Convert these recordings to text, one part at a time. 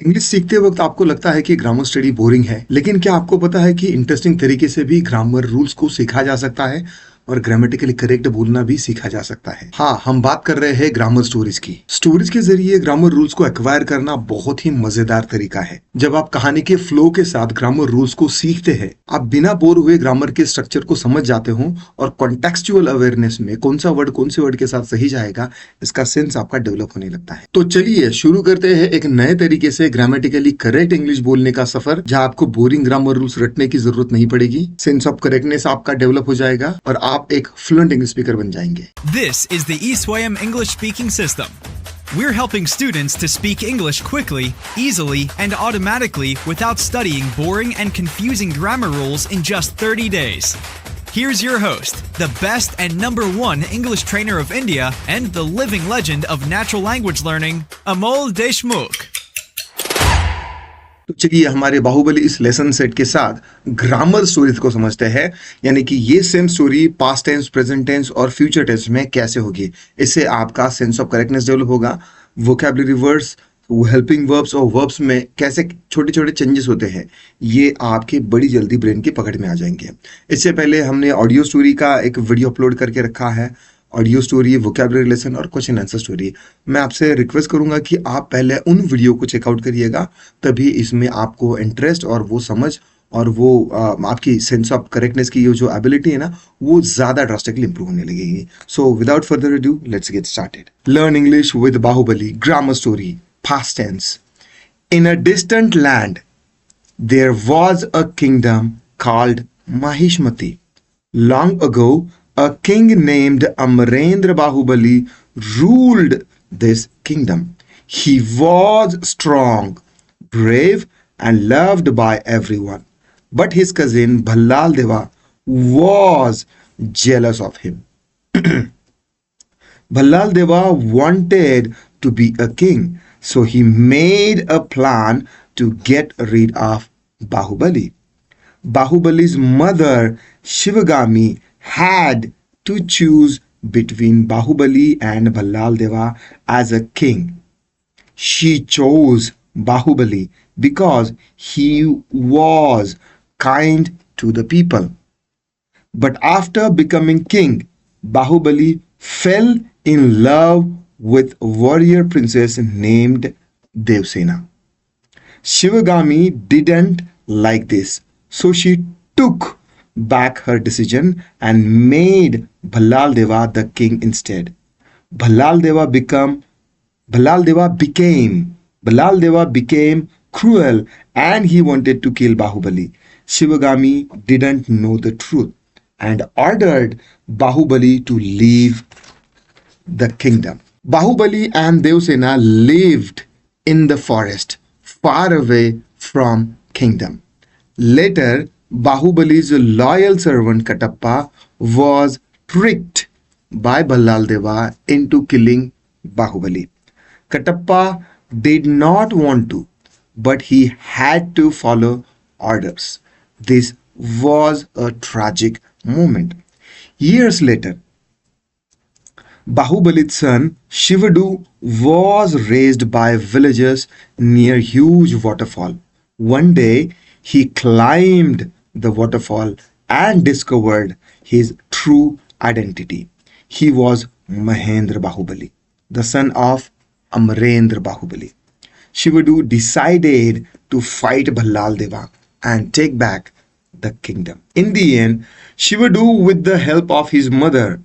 English सीखते वक्त आपको लगता है कि ग्रामर स्टडी बोरिंग है, लेकिन क्या आपको पता है कि इंटरेस्टिंग तरीके से भी ग्रामर रूल्स को सीखा जा सकता है और ग्रामेटिकली करेक्ट बोलना भी सीखा जा सकता है। हाँ, हम बात कर रहे हैं ग्रामर स्टोरीज की। स्टोरीज के जरिए ग्रामर रूल्स को एक्वायर करना बहुत ही मजेदार तरीका है। जब आप कहानी के फ्लो के साथ ग्रामर रूल्स को सीखते हैं, आप बिना बोर हुए ग्रामर के स्ट्रक्चर को समझ जाते हो और कॉन्टेक्सचुअल अवेयरनेस में कौन सा वर्ड कौन से वर्ड के साथ सही जाएगा, इसका सेंस आपका डेवलप होने लगता है। तो चलिए शुरू करते हैं एक नए तरीके से ग्रामेटिकली करेक्ट इंग्लिश बोलने का सफर, जहां आपको बोरिंग ग्रामर रूल्स रटने की जरूरत नहीं पड़ेगी। सेंस ऑफ करेक्टनेस आपका डेवलप हो जाएगा और आप एक फ्लुएंट इंग्लिश स्पीकर बन जाएंगे। This is the Swayam English speaking system. We're helping students to speak English quickly, easily, and automatically without studying boring and confusing grammar rules in just 30 days. Here's your host, the best and #1 English trainer of India and the living legend of natural language learning, Amol Deshmukh. तो चलिए हमारे बाहुबली इस lesson set के साथ grammar stories को समझते हैं, यानी कि ये same story past tense, present tense और फ्यूचर टेंस में कैसे होगी। इससे आपका सेंस ऑफ करेक्टनेस डेवलप होगा। वोकैबुलरी वर्ड्स, हेल्पिंग वर्ब्स और वर्ब्स में कैसे छोटे छोटे चेंजेस होते हैं, ये आपके बड़ी जल्दी ब्रेन की पकड़ में आ जाएंगे। इससे पहले हमने ऑडियो स्टोरी का एक वीडियो अपलोड करके रखा है, ऑडियो स्टोरी, वोकैबुलरी लेसन और क्वेश्चन आंसर स्टोरी। मैं आपसे रिक्वेस्ट करूंगा कि आप पहले उन वीडियो को चेकआउट करिएगा, तभी इसमें आपको इंटरेस्ट और वो समझ और वो आपकी सेंस ऑफ करेक्टनेस की जो एबिलिटी है ना, वो ज्यादा ड्रास्टिकली इंप्रूव होने लगेगी। So without further ado, let's get started. Learn English with Baahubali grammar story, past tense. In a distant land there was a kingdom called Mahishmati. Long ago a king named Amarendra Bahubali ruled this kingdom. He was strong, brave, and loved by everyone. But his cousin Bhallal Deva was jealous of him. Bhallal Deva wanted to be a king, so he made a plan to get rid of Bahubali. Bahubali's mother Shivagami had to choose between Bahubali and Bhallal Deva as a king. She chose Bahubali because he was kind to the people. But after becoming king, Bahubali fell in love with a warrior princess named Devsena. Shivagami didn't like this, so she took back her decision and made Bhallal Deva the king instead. Bhallal Deva became cruel and he wanted to kill Bahubali. Shivagami didn't know the truth and ordered Bahubali to leave the kingdom. Bahubali and Devsena lived in the forest far away from kingdom. Later, Bahubali's loyal servant Katappa was tricked by Bhallal Deva into killing Bahubali. Katappa did not want to, but he had to follow orders. This was a tragic moment. Years later, Bahubali's son Shivadu was raised by villagers near a huge waterfall. One day, he climbed the waterfall and discovered his true identity. He was Mahendra Bahubali, the son of Amarendra Bahubali. Shivadu decided to fight Bhallal Deva and take back the kingdom. In the end, Shivadu, with the help of his mother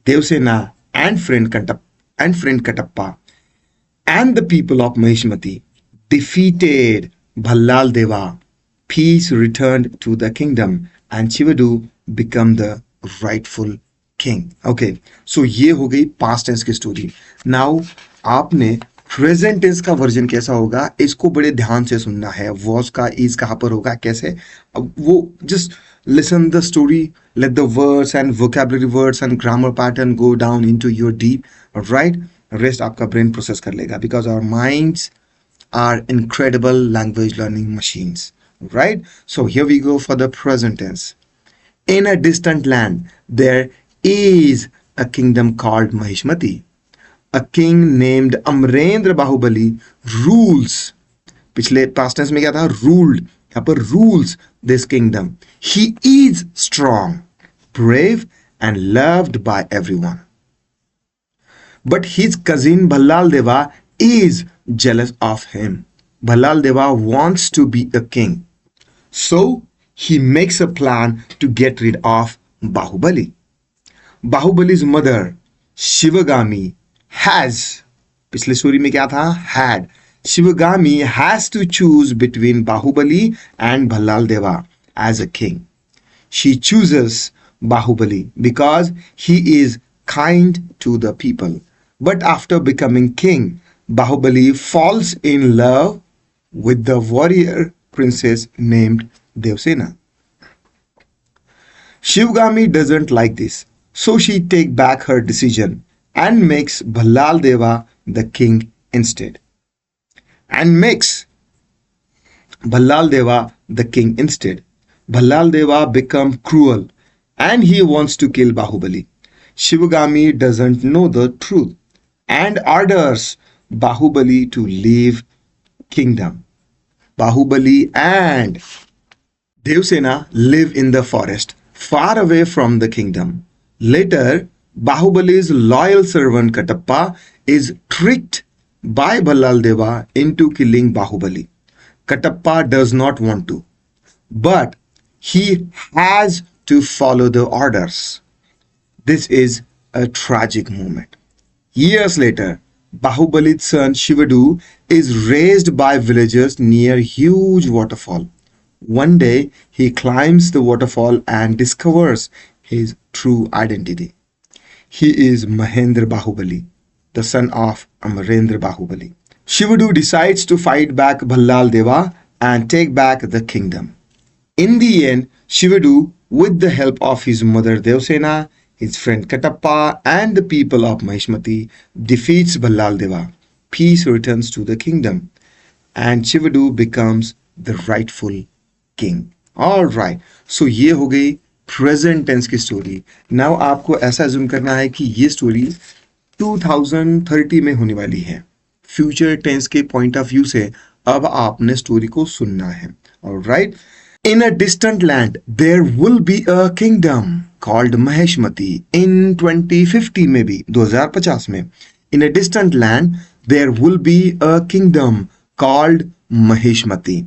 Devsena and friend Katappa and the people of Mahishmati, defeated Bhallal Deva. Peace returned to the kingdom and Shivadu became the rightful king. Okay, so ये हो गई past tense की story. Now आपने present tense का version कैसा होगा, इसको बड़े ध्यान से सुनना है। वॉज का इज कहाँ पर होगा, कैसे, अब वो just listen the story, let the words and vocabulary words and grammar pattern go down into your deep, right. Rest आपका ब्रेन प्रोसेस कर लेगा, because our minds are incredible language learning machines, right? So here we go for the present tense. In a distant land, there is a kingdom called Mahishmati. A king named Amarendra Bahubali rules पिछले past tense में क्या था? Ruled. यहाँ पर rules this kingdom. He is strong, brave and loved by everyone. But his cousin Ballal Deva is jealous of him. Ballal Deva wants to be a king. So he makes a plan to get rid of Bahubali. Bahubali's mother, Shivagami, has, पिछले story में क्या था? Had. Shivagami has to choose between Bahubali and Ballal Deva as a king. She chooses Bahubali because he is kind to the people. But after becoming king, Bahubali falls in love with the warrior princess named Devsena. Shivgami doesn't like this, so she takes back her decision and makes Ballal Deva the king instead. And makes Ballal Deva the king instead. Ballal Deva become cruel and he wants to kill Bahubali. Shivagami doesn't know the truth and orders Bahubali to leave kingdom. Bahubali and Devsena live in the forest, far away from the kingdom. Later, Bahubali's loyal servant Katappa is tricked by Ballal Deva into killing Bahubali. Katappa does not want to, but he has to follow the orders. This is a tragic moment. Years later, Bahubali's son Shivadu is raised by villagers near a huge waterfall. One day, he climbs the waterfall and discovers his true identity. He is Mahendra Bahubali, the son of Amarendra Bahubali. Shivadu decides to fight back Ballal Deva and take back the kingdom. In the end, Shivadu, with the help of his mother Devsena, his friend Katappa, and the people of Mahishmati, defeats Ballal Deva. Peace returns to the kingdom, and Shivadu becomes the rightful king. All right, so ये हो गई present tense की story. Now आपको ऐसा assume करना है कि ये स्टोरी 2030 में होने वाली है. फ्यूचर टेंस के पॉइंट ऑफ व्यू से अब आपने स्टोरी को सुनना है. All right. In a distant land, there will be a kingdom called Maheshmati. In 2050 maybe, 2050 में. In a distant land, there will be a kingdom called Maheshmati.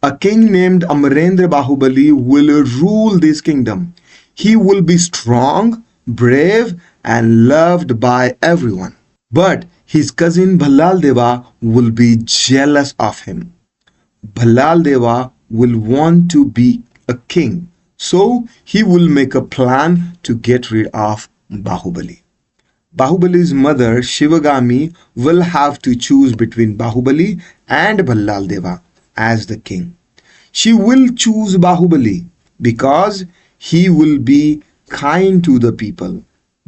A king named Amarendra Bahubali will rule this kingdom. He will be strong, brave, and loved by everyone. But his cousin Ballal Deva will be jealous of him. Ballal Deva will want to be a king, so he will make a plan to get rid of Bahubali. Bahubali's mother Shivagami will have to choose between Bahubali and Ballal Deva as the king. She will choose Bahubali because he will be kind to the people.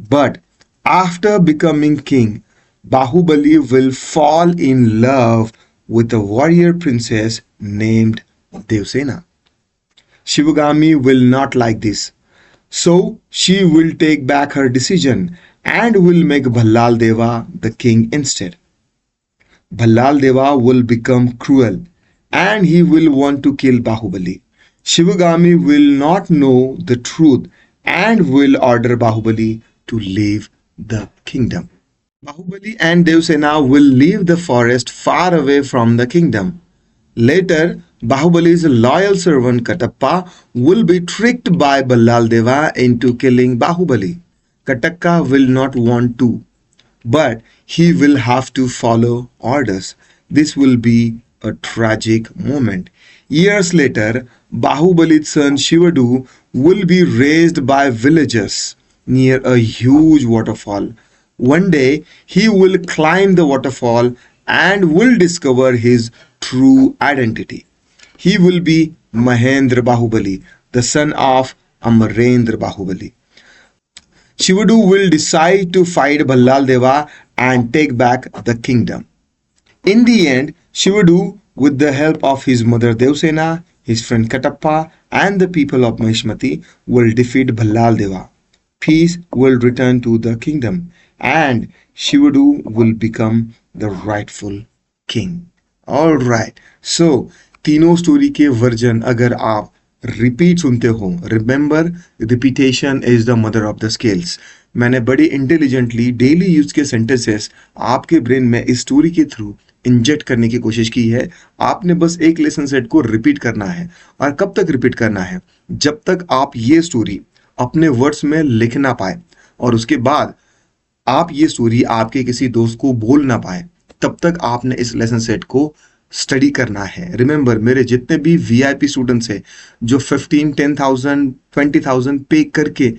But after becoming king, Bahubali will fall in love with a warrior princess named Devsena. Shivagami will not like this, so she will take back her decision and will make Ballal Deva the king instead. Ballal Deva will become cruel and he will want to kill Bahubali. Shivagami will not know the truth and will order Bahubali to leave the kingdom. Bahubali and Devsena will leave the forest far away from the kingdom. Later, Bahubali's loyal servant Katappa will be tricked by Ballal Deva into killing Bahubali. Katappa will not want to, but he will have to follow orders. This will be a tragic moment. Years later, Bahubali's son Shivadu will be raised by villagers near a huge waterfall. One day, he will climb the waterfall and will discover his true identity. He will be Mahendra Bahubali, the son of Amarendra Bahubali. Shivadu will decide to fight Ballal Deva and take back the kingdom. In the end, Shivadu, with the help of his mother Devsena, his friend Katappa, and the people of Mahishmati, will defeat Ballal Deva. Peace will return to the kingdom, and Shivadu will become the rightful king. All right, so तीनों story के version अगर आप repeat सुनते हो, remember repetition is the mother of the skills. मैंने बड़ी intelligently daily use के sentences आपके ब्रेन में इस स्टोरी के थ्रू इंजेक्ट करने की कोशिश की है। आपने बस एक लेसन सेट को रिपीट करना है, और कब तक रिपीट करना है? जब तक आप ये स्टोरी अपने वर्ड्स में लिख ना पाए, और उसके बाद आप ये स्टोरी आपके किसी दोस्त को बोल ना पाए, तब तक आपने इस लेसन सेट को स्टडी करना है। रिमेंबर, मेरे जितने भी वीआईपी स्टूडेंट्स हैं जो 15, 10,000, 20,000 पे करके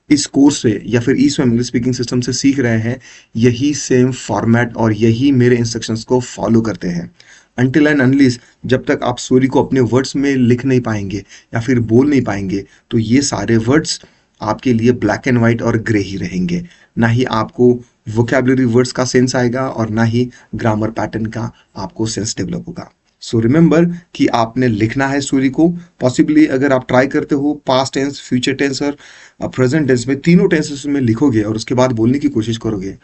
इस कोर्स से या फिर ई स्वयं इंग्लिश स्पीकिंग सिस्टम से सीख रहे हैं, यही सेम फॉर्मेट और यही मेरे इंस्ट्रक्शंस को फॉलो करते हैं। अनटिल एंड अनलिस जब तक आप स्टोरी को अपने वर्ड्स में लिख नहीं पाएंगे या फिर बोल नहीं पाएंगे, तो ये सारे वर्ड्स आपके लिए ब्लैक एंड व्हाइट और ग्रे ही रहेंगे। ना ही आपको वोकैबुलरी वर्ड्स का सेंस आएगा और ना ही ग्रामर पैटर्न का आपको सेंस डेवलप होगा। सो रिमेंबर कि आपने लिखना है स्टोरी को। पॉसिबली अगर आप ट्राई करते हो पास्ट टेंस, फ्यूचर टेंस और प्रेजेंट टेंस में, तीनों टेंसेस में लिखोगे और उसके बाद बोलने की कोशिश करोगे,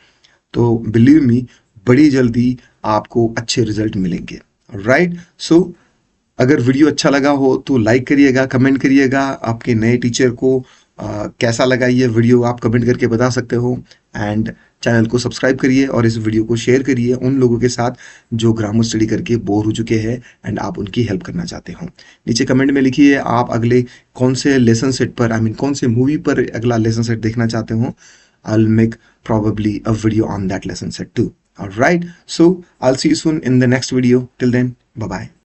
तो बिलीव मी बड़ी जल्दी आपको अच्छे रिजल्ट मिलेंगे। राइट, सो अगर वीडियो अच्छा लगा हो तो लाइक करिएगा, कमेंट करिएगा। आपके नए टीचर को कैसा लगा ये वीडियो आप कमेंट करके बता सकते हो। एंड चैनल को सब्सक्राइब करिए और इस वीडियो को शेयर करिए उन लोगों के साथ जो ग्रामर स्टडी करके बोर हो चुके हैं एंड आप उनकी हेल्प करना चाहते हो। नीचे कमेंट में लिखिए आप अगले कौन से लेसन सेट पर, आई मीन कौन से मूवी पर अगला लेसन सेट देखना चाहते हो। I'll make probably a video on that lesson set too. All right, so I'll see you soon in the next video. Till then, bye bye.